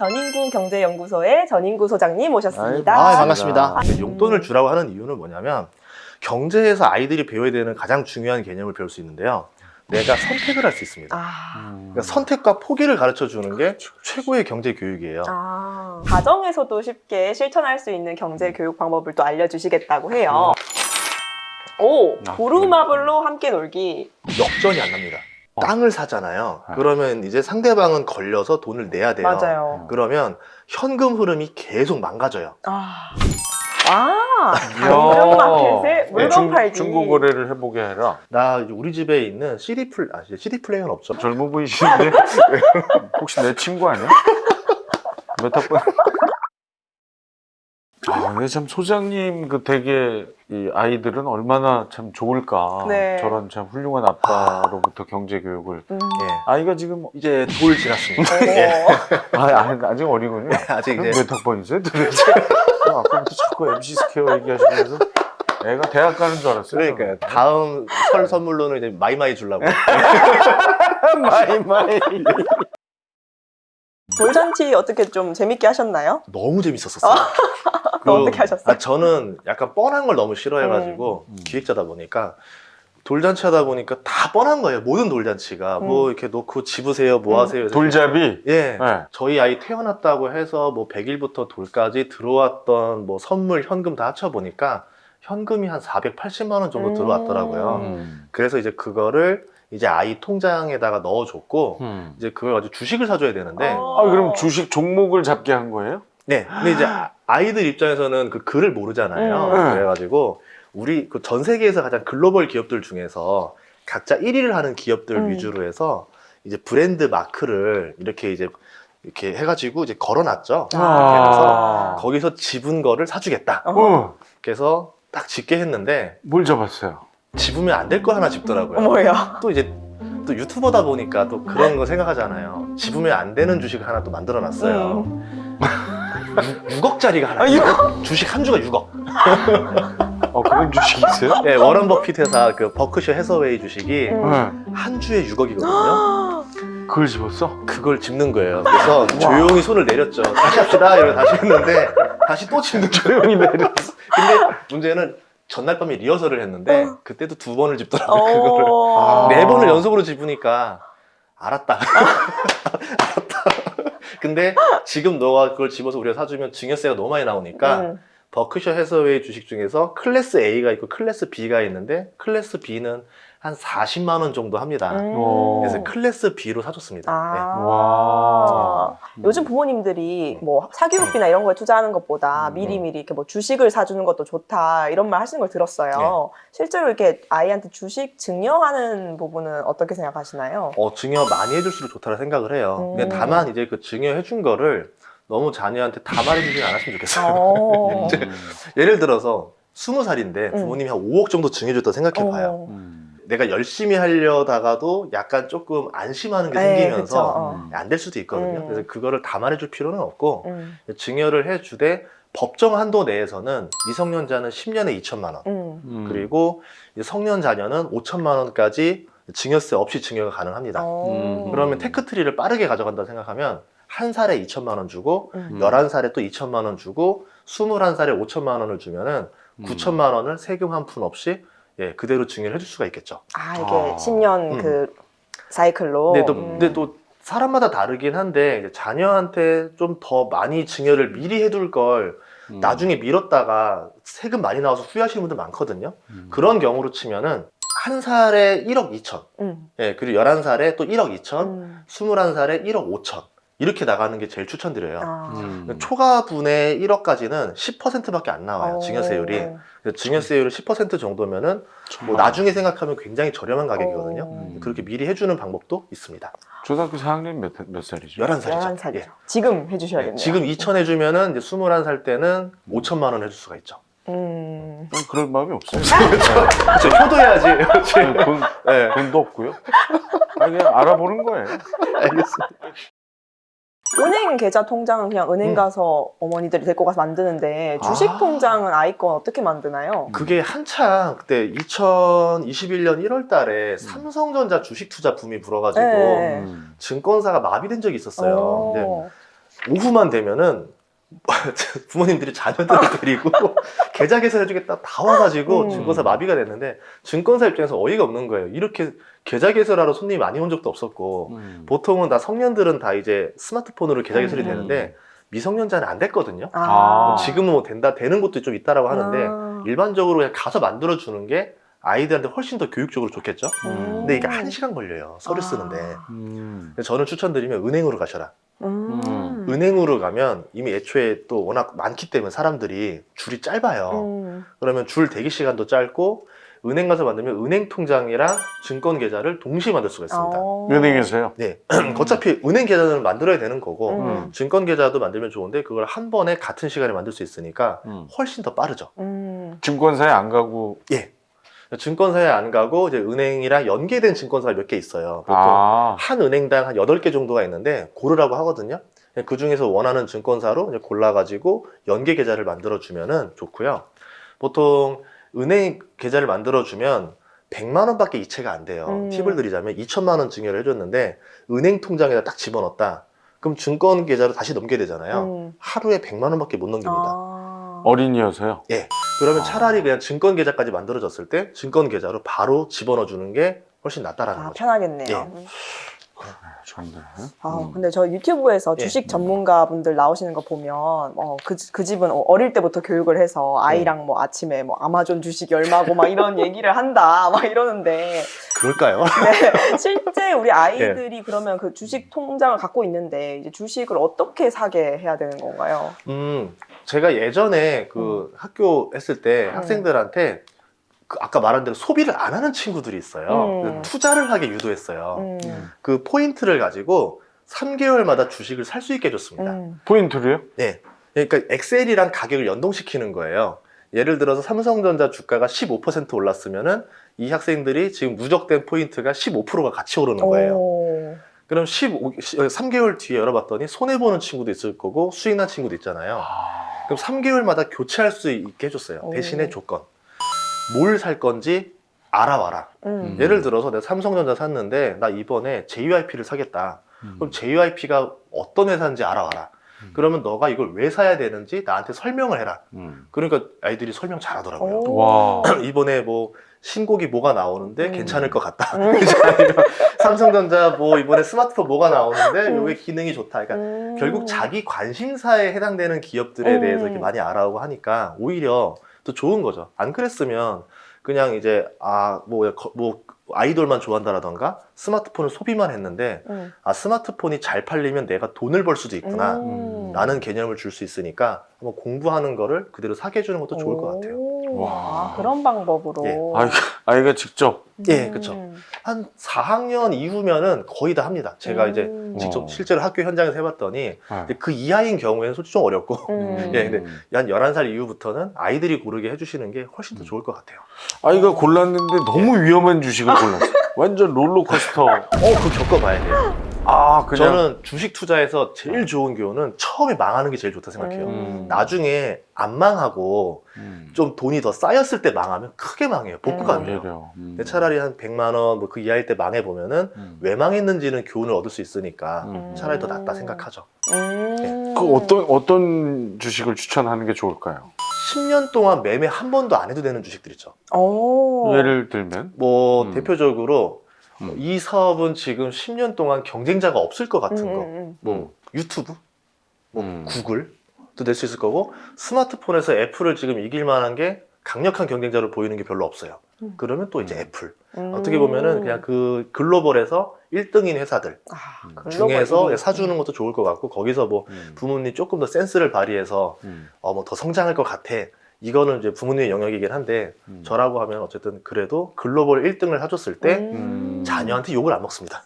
전인구 경제연구소의 전인구 소장님 모셨습니다. 반갑습니다. 용돈을 주라고 하는 이유는 뭐냐면 경제에서 아이들이 배워야 되는 가장 중요한 개념을 배울 수 있는데요. 내가 선택을 할 수 있습니다. 그러니까 선택과 포기를 가르쳐 주는 게 최고의 경제 교육이에요. 가정에서도 쉽게 실천할 수 있는 경제 교육 방법을 또 알려주시겠다고 해요. 보루마블로 함께 놀기. 역전이 안 납니다. 땅을 사잖아요. 그러면 이제 상대방은 걸려서 돈을 내야 돼요. 맞아요. 그러면 현금 흐름이 계속 망가져요. 당근마켓에 물건 팔기. 중고 거래를 해보게 해라. 나 이제 우리 집에 있는 CD 플레이어는 없죠. 젊어 보이시는데 혹시 내 친구 아니야? 몇 학번? 근데 참 소장님 그 댁에 이 아이들은 얼마나 참 좋을까. 네. 저런 참 훌륭한 아빠로부터 경제 교육을. 예. 아이가 지금 이제 돌 지났습니다. 예. 아직 어리군요. 아직 이제 몇 학번이세요 도대체? 아까부터 자꾸 MC 스퀘어 얘기하시면서 애가 대학 가는 줄 알았어요. 그러니까요. 다음 설 선물로는 이제 마이마이 주려고. 마이마이. 돌잔치 어떻게 좀 재밌게 하셨나요? 너무 재밌었어요. 어떻게 하셨어요? 저는 약간 뻔한 걸 너무 싫어해가지고 기획자다 보니까 돌잔치 하다 보니까 다 뻔한 거예요. 모든 돌잔치가 뭐 이렇게 놓고 집으세요, 뭐 하세요. 돌잡이. 예. 네. 저희 아이 태어났다고 해서 뭐 100일부터 돌까지 들어왔던 뭐 선물, 현금 다 합쳐 보니까 현금이 한 480만 원 정도 들어왔더라고요. 그래서 이제 그거를 이제 아이 통장에다가 넣어줬고 이제 그걸 가지고 주식을 사줘야 되는데 그럼 주식 종목을 잡게 한 거예요? 네. 근데 이제 아이들 입장에서는 그 글을 모르잖아요. 그래가지고 우리 그 전 세계에서 가장 글로벌 기업들 중에서 각자 1위를 하는 기업들 위주로 해서 이제 브랜드 마크를 이렇게 해가지고 이제 걸어놨죠. 그래서 거기서 집은 거를 사주겠다. 그래서 딱 집게 했는데 뭘 잡았어요? 집으면 안 될 거 하나 집더라고요. 뭐예요? 또 이제 또 유튜버다 보니까 또 그런 거 생각하잖아요. 집으면 안 되는 주식을 하나 또 만들어놨어요. 6억짜리가 하나 있어요. 주식 한 주가 6억. 그런 주식이 있어요? 네, 워런 버핏 회사 그 버크셔 해서웨이 주식이 한 주에 6억이거든요. 그걸 집었어? 그걸 집는 거예요. 그래서 조용히 손을 내렸죠. 다시 합시다. 이러고 다시 했는데 다시 또 집는 조용히 내렸어. 근데 문제는 전날 밤에 리허설을 했는데 그때도 2번을 집더라고요. 그거를 4번을 연속으로 집으니까 알았다. 알았다. 근데 지금 너가 그걸 집어서 우리가 사주면 증여세가 너무 많이 나오니까 버크셔 해서웨이 주식 중에서 클래스 A가 있고 클래스 B가 있는데 클래스 B는 한 40만 원 정도 합니다. 그래서 클래스 B로 사줬습니다. 와. 요즘 부모님들이 뭐 사교육비나 이런 거에 투자하는 것보다 미리미리 이렇게 뭐 주식을 사주는 것도 좋다 이런 말 하시는 걸 들었어요. 실제로 이렇게 아이한테 주식 증여하는 부분은 어떻게 생각하시나요? 증여 많이 해줄수록 좋다고 생각을 해요. 근데 다만 이제 그 증여해준 거를 너무 자녀한테 다 말해주지 않았으면 좋겠어요. 예를 들어서 20살인데 부모님이 한 5억 정도 증여줬다고 생각해봐요. 내가 열심히 하려다가도 약간 조금 안심하는 게 생기면서 안 될 수도 있거든요. 그래서 그거를 다 말해줄 필요는 없고 증여를 해주되 법정 한도 내에서는 미성년자는 10년에 2천만 원 그리고 이제 성년 자녀는 5천만 원까지 증여세 없이 증여가 가능합니다. 그러면 테크트리를 빠르게 가져간다 생각하면 1살에 2천만 원 주고 11살에 또 2천만 원 주고 21살에 5천만 원을 주면은 9천만 원을 세금 한 푼 없이 그대로 증여를 해줄 수가 있겠죠. 이게 10년 그 사이클로. 근데 또 사람마다 다르긴 한데 이제 자녀한테 좀 더 많이 증여를 미리 해둘 걸 나중에 미뤘다가 세금 많이 나와서 후회하시는 분들 많거든요. 그런 경우로 치면은 1살에 1억 2천, 그리고 11살에 또 1억 2천, 21살에 1억 5천. 이렇게 나가는 게 제일 추천드려요. 초과분의 1억까지는 10%밖에 안 나와요, 증여세율이. 증여세율을 10% 정도면은 뭐 나중에 생각하면 굉장히 저렴한 가격이거든요. 그렇게 미리 해주는 방법도 있습니다. 초등학교 4학년 몇 살이죠? 11살이죠. 11살이죠. 지금 해주셔야겠네요. 지금 2천 해주면은 이제 21살 때는 5천만 원 해줄 수가 있죠. 그럴 마음이 없어요. 그렇죠. 효도해야지. 돈도 없고요. 그냥 알아보는 거예요. 알겠습니다. 은행 계좌 통장은 그냥 은행 가서 어머니들이 데리고 가서 만드는데 주식 통장은 아이 건 어떻게 만드나요? 그게 한창 그때 2021년 1월 달에 삼성전자 주식 투자 붐이 불어가지고 증권사가 마비된 적이 있었어요. 근데 오후만 되면은 부모님들이 자녀들을 데리고 계좌 개설해주겠다 다 와가지고 증권사 마비가 됐는데 증권사 입장에서 어이가 없는 거예요. 이렇게 계좌 개설하러 손님이 많이 온 적도 없었고 보통은 다 성년들은 다 이제 스마트폰으로 계좌 개설이 되는데 미성년자는 안 됐거든요. 지금은 뭐 되는 곳도 좀 있다라고 하는데 일반적으로 그냥 가서 만들어 주는 게 아이들한테 훨씬 더 교육적으로 좋겠죠. 근데 이게 1시간 걸려요. 서류 쓰는데. 그래서 저는 추천드리면 은행으로 가셔라. 은행으로 가면 이미 애초에 또 워낙 많기 때문에 사람들이 줄이 짧아요. 그러면 줄 대기 시간도 짧고 은행 가서 만들면 은행 통장이랑 증권 계좌를 동시에 만들 수가 있습니다. 은행에서요? 네. 어차피 은행 계좌는 만들어야 되는 거고 증권 계좌도 만들면 좋은데 그걸 한 번에 같은 시간에 만들 수 있으니까 훨씬 더 빠르죠. 증권사에 안 가고 예. 증권사에 안 가고 이제 은행이랑 연계된 증권사가 몇 개 있어요. 보통 한 은행당 한 8개 정도가 있는데 고르라고 하거든요. 그 중에서 원하는 증권사로 이제 골라가지고 연계 계좌를 만들어주면은 좋고요. 보통 은행 계좌를 만들어주면 100만 원밖에 이체가 안 돼요. 팁을 드리자면 2천만 원 증여를 해줬는데 은행 통장에다 딱 집어넣었다. 그럼 증권 계좌로 다시 넘겨야 되잖아요. 하루에 100만 원밖에 못 넘깁니다. 어린이여서요? 예. 그러면 차라리 그냥 증권 계좌까지 만들어졌을 때 증권 계좌로 바로 집어넣어 주는 게 훨씬 낫다라는 거죠. 편하겠네요. 예. 좋네. 근데 저 유튜브에서 예. 주식 전문가분들 나오시는 거 보면 그 집은 어릴 때부터 교육을 해서 아이랑 뭐 아침에 뭐 아마존 주식이 얼마고 막 이런 얘기를 한다 막 이러는데 그럴까요? 네, 실제 우리 아이들이 그러면 그 주식 통장을 갖고 있는데 이제 주식을 어떻게 사게 해야 되는 건가요? 제가 예전에 그 학교 했을 때 학생들한테 그 아까 말한 대로 소비를 안 하는 친구들이 있어요. 투자를 하게 유도했어요. 그 포인트를 가지고 3개월마다 주식을 살 수 있게 해줬습니다. 포인트로요? 네. 그러니까 엑셀이랑 가격을 연동시키는 거예요. 예를 들어서 삼성전자 주가가 15% 올랐으면은 이 학생들이 지금 누적된 포인트가 15%가 같이 오르는 거예요. 그럼 3개월 뒤에 열어봤더니 손해보는 친구도 있을 거고 수익 난 친구도 있잖아요. 그럼 3개월마다 교체할 수 있게 해줬어요. 대신에 조건. 뭘 살 건지 알아와라. 예를 들어서 내가 삼성전자 샀는데 나 이번에 JYP를 사겠다. 그럼 JYP가 어떤 회사인지 알아와라. 그러면 너가 이걸 왜 사야 되는지 나한테 설명을 해라. 그러니까 아이들이 설명 잘하더라고요. 와. 이번에 뭐 신곡이 뭐가 나오는데 괜찮을 것 같다. 삼성전자 뭐 이번에 스마트폰 뭐가 나오는데 요게 기능이 좋다. 그러니까 결국 자기 관심사에 해당되는 기업들에 대해서 이렇게 많이 알아오고 하니까 오히려 또 좋은 거죠. 안 그랬으면 그냥 이제 뭐 아이돌만 좋아한다라던가 스마트폰을 소비만 했는데 스마트폰이 잘 팔리면 내가 돈을 벌 수도 있구나 라는 개념을 줄 수 있으니까 한번 공부하는 거를 그대로 사게 해주는 것도 좋을 것 같아요. 와. 그런 방법으로. 예. 아이가 직접. 예, 그렇죠. 한 4학년 이후면은 거의 다 합니다. 제가 이제 직접 실제로 학교 현장에서 해봤더니 근데 그 이하인 경우에는 솔직히 좀 어렵고 예, 근데 한 11살 이후부터는 아이들이 고르게 해주시는 게 훨씬 더 좋을 것 같아요. 아이가 골랐는데 너무 위험한 주식을 골랐어. 완전 롤러코스터. 그거 겪어봐야 돼요. 그냥. 저는 주식 투자에서 제일 좋은 교훈은 처음에 망하는 게 제일 좋다 생각해요. 나중에 안 망하고 좀 돈이 더 쌓였을 때 망하면 크게 망해요. 복구가 안 돼요. 근데 차라리 한 100만 원 뭐 그 이하일 때 망해보면은 왜 망했는지는 교훈을 얻을 수 있으니까 차라리 더 낫다 생각하죠. 그 어떤 주식을 추천하는 게 좋을까요? 10년 동안 매매 한 번도 안 해도 되는 주식들 있죠. 예를 들면? 뭐 대표적으로 이 사업은 지금 10년 동안 경쟁자가 없을 것 같은 거. 뭐 유튜브, 뭐 구글도 될 수 있을 거고 스마트폰에서 애플을 지금 이길 만한 게 강력한 경쟁자로 보이는 게 별로 없어요. 그러면 또 이제 애플. 어떻게 보면은 그냥 그 글로벌에서 1등인 회사들 중에서 사주는 것도 좋을 것 같고 거기서 뭐 부모님이 조금 더 센스를 발휘해서 뭐 더 성장할 것 같아. 이거는 이제 부모님의 영역이긴 한데 저라고 하면 어쨌든 그래도 글로벌 1등을 사줬을 때 자녀한테 욕을 안 먹습니다.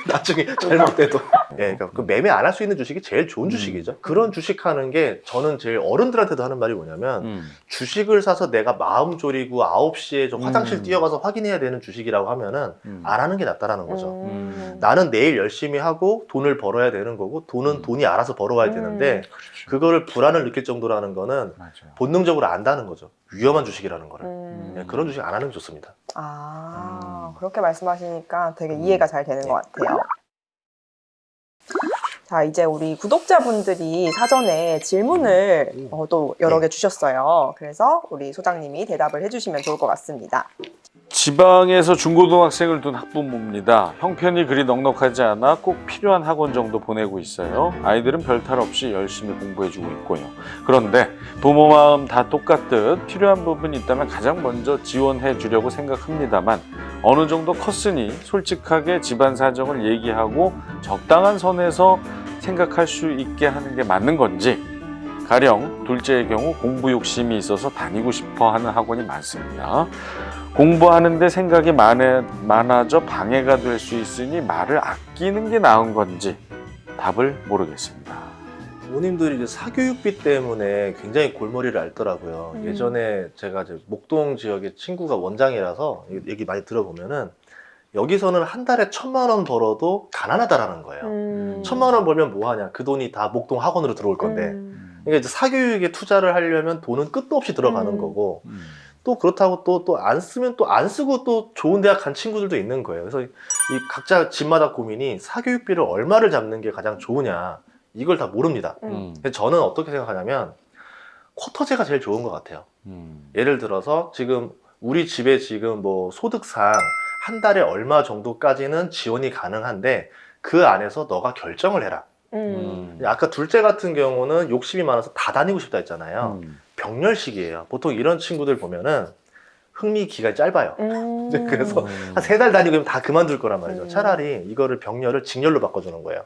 나중에 잘못돼도. 예, 그러니까 그 매매 안 할 수 있는 주식이 제일 좋은 주식이죠. 그런 주식하는 게 저는 제일 어른들한테도 하는 말이 뭐냐면 주식을 사서 내가 마음 졸이고 9시에 좀 화장실 뛰어가서 확인해야 되는 주식이라고 하면은 안 하는 게 낫다라는 거죠. 나는 내일 열심히 하고 돈을 벌어야 되는 거고 돈은 돈이 알아서 벌어와야 되는데 그거를 불안을 느낄 정도라는 거는 맞아요. 본능적으로 안다는 거죠. 위험한 주식이라는 거를. 예, 그런 주식 안 하는 게 좋습니다. 그렇게 말씀하시니까 되게 이해가 잘 되는 것 같아요. 자, 이제 우리 구독자분들이 사전에 질문을 또 여러 개 주셨어요. 그래서 우리 소장님이 대답을 해주시면 좋을 것 같습니다. 지방에서 중고등학생을 둔 학부모입니다. 형편이 그리 넉넉하지 않아 꼭 필요한 학원 정도 보내고 있어요. 아이들은 별탈 없이 열심히 공부해주고 있고요. 그런데 부모 마음 다 똑같듯 필요한 부분이 있다면 가장 먼저 지원해 주려고 생각합니다만 어느 정도 컸으니 솔직하게 집안 사정을 얘기하고 적당한 선에서 생각할 수 있게 하는 게 맞는 건지, 가령 둘째의 경우 공부 욕심이 있어서 다니고 싶어 하는 학원이 많습니다. 공부하는데 생각이 많아져 방해가 될 수 있으니 말을 아끼는 게 나은 건지 답을 모르겠습니다. 부모님들이 이제 사교육비 때문에 굉장히 골머리를 앓더라고요. 예전에 제가 이제 목동 지역의 친구가 원장이라서 얘기 많이 들어보면은 여기서는 한 달에 1,000만 원 벌어도 가난하다라는 거예요. 1,000만 원 벌면 뭐 하냐? 그 돈이 다 목동 학원으로 들어올 건데. 그러니까 이제 사교육에 투자를 하려면 돈은 끝도 없이 들어가는 거고. 또 그렇다고 또 안 쓰면 또 안 쓰고 또 좋은 대학 간 친구들도 있는 거예요. 그래서 이 각자 집마다 고민이 사교육비를 얼마를 잡는 게 가장 좋으냐, 이걸 다 모릅니다. 근데 저는 어떻게 생각하냐면 쿼터제가 제일 좋은 것 같아요. 예를 들어서 지금 우리 집에 지금 뭐 소득상 한 달에 얼마 정도까지는 지원이 가능한데 그 안에서 너가 결정을 해라. 아까 둘째 같은 경우는 욕심이 많아서 다 다니고 싶다 했잖아요. 병렬식이에요. 보통 이런 친구들 보면은 흥미 기간이 짧아요. 그래서 한 3달 다니고 다 그만둘 거란 말이죠. 차라리 이거를 병렬을 직렬로 바꿔주는 거예요.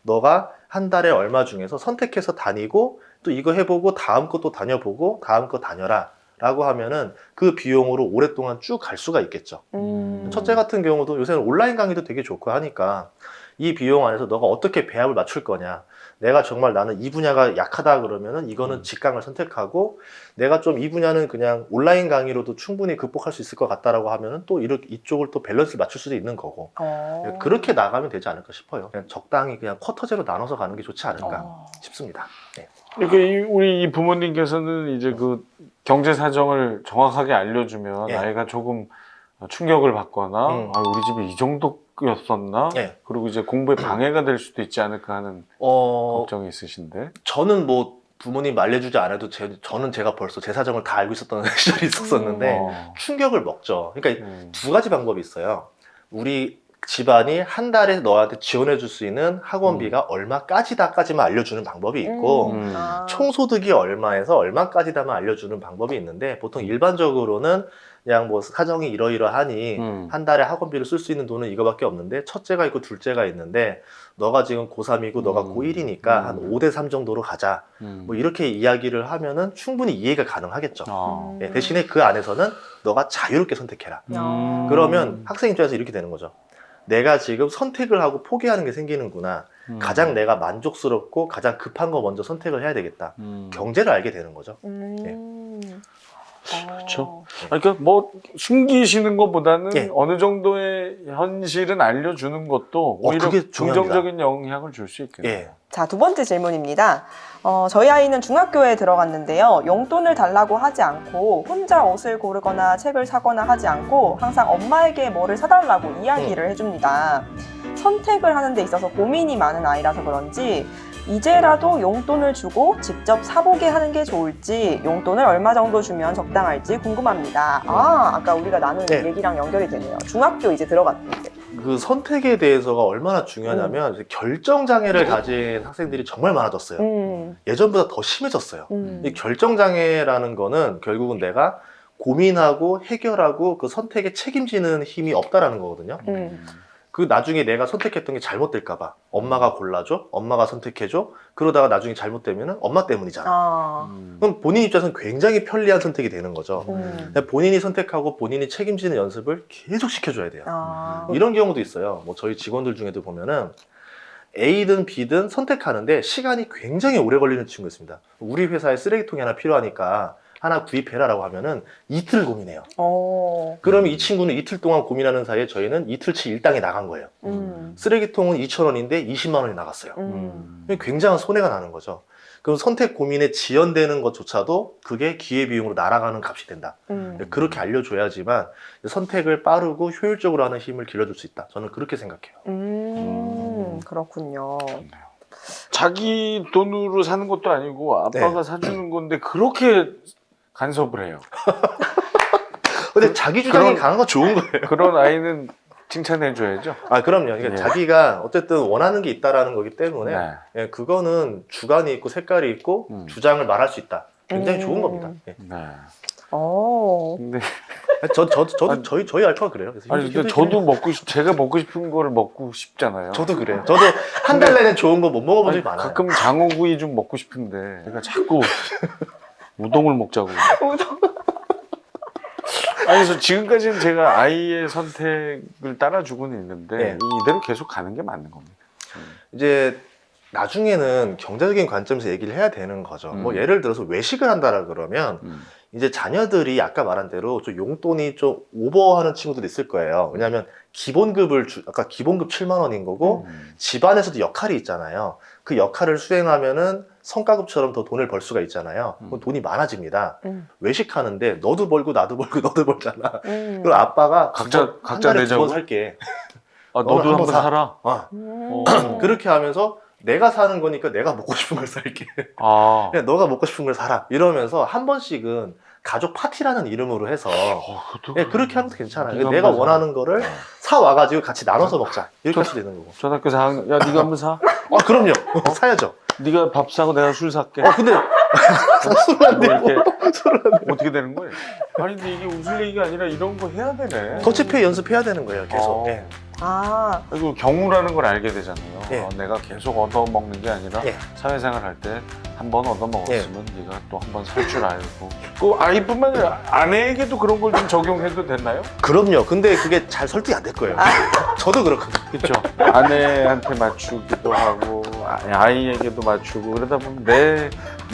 너가 한 달에 얼마 중에서 선택해서 다니고 또 이거 해보고 다음 거 또 다녀보고 다음 거 다녀라 라고 하면은 그 비용으로 오랫동안 쭉 갈 수가 있겠죠. 첫째 같은 경우도 요새는 온라인 강의도 되게 좋고 하니까 이 비용 안에서 너가 어떻게 배합을 맞출 거냐, 내가 정말 나는 이 분야가 약하다 그러면은 이거는 직강을 선택하고, 내가 좀 이 분야는 그냥 온라인 강의로도 충분히 극복할 수 있을 것 같다라고 하면은 또 이쪽을 또 밸런스를 맞출 수도 있는 거고. 그렇게 나가면 되지 않을까 싶어요. 그냥 적당히 그냥 쿼터제로 나눠서 가는 게 좋지 않을까 싶습니다. 네. 그러니까 우리 이 부모님께서는 이제 그 경제 사정을 정확하게 알려주면 예. 아이가 조금 충격을 받거나 우리 집이 이 정도였었나? 예. 그리고 이제 공부에 방해가 될 수도 있지 않을까 하는 걱정이 있으신데. 저는 뭐 부모님 알려주지 않아도 저는 제가 벌써 제 사정을 다 알고 있었던 시절이 있었었는데 충격을 먹죠. 그러니까 두 가지 방법이 있어요. 우리 집안이 한 달에 너한테 지원해 줄 수 있는 학원비가 얼마까지다까지만 알려주는 방법이 있고 총소득이 얼마에서 얼마까지다만 알려주는 방법이 있는데, 보통 일반적으로는 그냥 뭐 사정이 이러이러하니 한 달에 학원비를 쓸 수 있는 돈은 이거밖에 없는데 첫째가 있고 둘째가 있는데 너가 지금 고3이고 너가 고1이니까 한 5대3 정도로 가자, 뭐 이렇게 이야기를 하면은 충분히 이해가 가능하겠죠. 예, 대신에 그 안에서는 너가 자유롭게 선택해라. 그러면 학생 입장에서 이렇게 되는 거죠. 내가 지금 선택을 하고 포기하는 게 생기는구나. 가장 내가 만족스럽고 가장 급한 거 먼저 선택을 해야 되겠다. 경제를 알게 되는 거죠. 예. 그렇죠. 그러니까 뭐 숨기시는 것보다는 예. 어느 정도의 현실은 알려주는 것도 오히려 그게 중요합니다. 긍정적인 영향을 줄 수 있겠네요. 예. 자, 두 번째 질문입니다. 저희 아이는 중학교에 들어갔는데요. 용돈을 달라고 하지 않고 혼자 옷을 고르거나 책을 사거나 하지 않고 항상 엄마에게 뭐를 사달라고 이야기를 해줍니다. 선택을 하는 데 있어서 고민이 많은 아이라서 그런지 이제라도 용돈을 주고 직접 사보게 하는 게 좋을지, 용돈을 얼마 정도 주면 적당할지 궁금합니다. 아까 우리가 나눈 네. 얘기랑 연결이 되네요. 중학교 이제 들어갔는데. 그 선택에 대해서가 얼마나 중요하냐면 결정 장애를 가진 학생들이 정말 많아졌어요. 예전보다 더 심해졌어요. 이 결정 장애라는 거는 결국은 내가 고민하고 해결하고 그 선택에 책임지는 힘이 없다라는 거거든요. 그 나중에 내가 선택했던 게 잘못될까봐 엄마가 골라줘, 엄마가 선택해줘, 그러다가 나중에 잘못되면 엄마 때문이잖아. 그럼 본인 입장에서는 굉장히 편리한 선택이 되는 거죠. 본인이 선택하고 본인이 책임지는 연습을 계속 시켜줘야 돼요. 이런 경우도 있어요. 뭐 저희 직원들 중에도 보면은 A든 B든 선택하는데 시간이 굉장히 오래 걸리는 친구가 있습니다. 우리 회사에 쓰레기통이 하나 필요하니까 하나 구입해라라고 하면은 이틀 고민해요. 그러면 이 친구는 이틀 동안 고민하는 사이에 저희는 이틀치 일당이 나간 거예요. 쓰레기통은 2,000원인데 20만 원이 나갔어요. 굉장한 손해가 나는 거죠. 그럼 선택 고민에 지연되는 것조차도 그게 기회비용으로 날아가는 값이 된다. 그렇게 알려줘야지만 선택을 빠르고 효율적으로 하는 힘을 길러줄 수 있다. 저는 그렇게 생각해요. 그렇군요. 자기 돈으로 사는 것도 아니고 아빠가 사주는 건데 그렇게 간섭을 해요. 근데 자기 주장이 그런- 강한 건 좋은 거예요. 그런 아이는 칭찬해줘야죠. 아, 그럼요. 그러니까 예. 자기가 어쨌든 원하는 게 있다라는 거기 때문에 네. 예, 그거는 주관이 있고 색깔이 있고 주장을 말할 수 있다. 굉장히 좋은 겁니다. 예. 네. 어. 근데 저도 아니, 저희 알파가 그래요. 그래서 아니 근데 저도 제가 먹고 싶은 거를 먹고 싶잖아요. 저도 그래요. 저도 한 달 내내 좋은 거 못 먹어본 적이 많아요. 가끔 장어구이 좀 먹고 싶은데 내가 자꾸 우동을 먹자고. 우동. 아니, 그래서 지금까지는 제가 아이의 선택을 따라주고는 있는데 네. 이대로 계속 가는 게 맞는 겁니다. 이제 나중에는 경제적인 관점에서 얘기를 해야 되는 거죠. 뭐 예를 들어서 외식을 한다라 그러면 이제 자녀들이 아까 말한 대로 좀 용돈이 좀 오버하는 친구들이 있을 거예요. 왜냐하면 아까 기본급 7만 원인 거고 집안에서도 역할이 있잖아요. 그 역할을 수행하면은 성과급처럼 더 돈을 벌 수가 있잖아요. 그럼 돈이 많아집니다. 외식하는데 너도 벌고 나도 벌고 너도 벌잖아. 그럼 아빠가 각자 한 달에 내자고? 2번 살게. 아, 너도 한번 한번 사. 살아. 그렇게 하면서 내가 사는 거니까 내가 먹고 싶은 걸 살게. 아, 그냥 너가 먹고 싶은 걸 사라. 이러면서 한 번씩은 가족 파티라는 이름으로 해서 그것도 예, 그렇게 하면 괜찮아요. 네가 내가 한번 원하는 거를 사 와가지고 같이 나눠서 먹자. 이렇게 할 수도 있는 거고. 초등학교 4학년, 야, 네가 한번 사. 그럼요. 사야죠. 네가 밥 사고 내가 술 살게. 근데 뭐 이렇게 어떻게 되는 거예요? 아니 근데 이게 웃을 얘기가 아니라 이런 거 해야 되네. 더치페이 연습해야 되는 거예요. 계속. 예. 아. 그리고 경우라는 걸 알게 되잖아요. 예. 내가 계속 얻어 먹는 게 아니라 예. 사회생활 할 때 한 번 얻어 먹었으면 네가 또 한 번 살 줄 알고. 그 아이뿐만 아니라 아내에게도 그런 걸 좀 적용해도 되나요? 그럼요. 근데 그게 잘 설득이 안 될 거예요. 저도 그렇거든요. 그렇죠. 아내한테 맞추기도 하고 아이에게도 맞추고 그러다 보면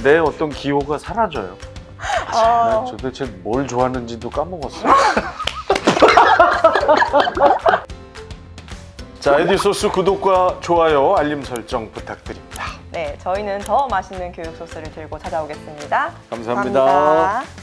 내 어떤 기호가 사라져요. 난 도대체 뭘 좋아하는지도 까먹었어. 자, 에디소스 구독과 좋아요, 알림 설정 부탁드립니다. 네, 저희는 더 맛있는 교육 소스를 들고 찾아오겠습니다. 감사합니다. 감사합니다.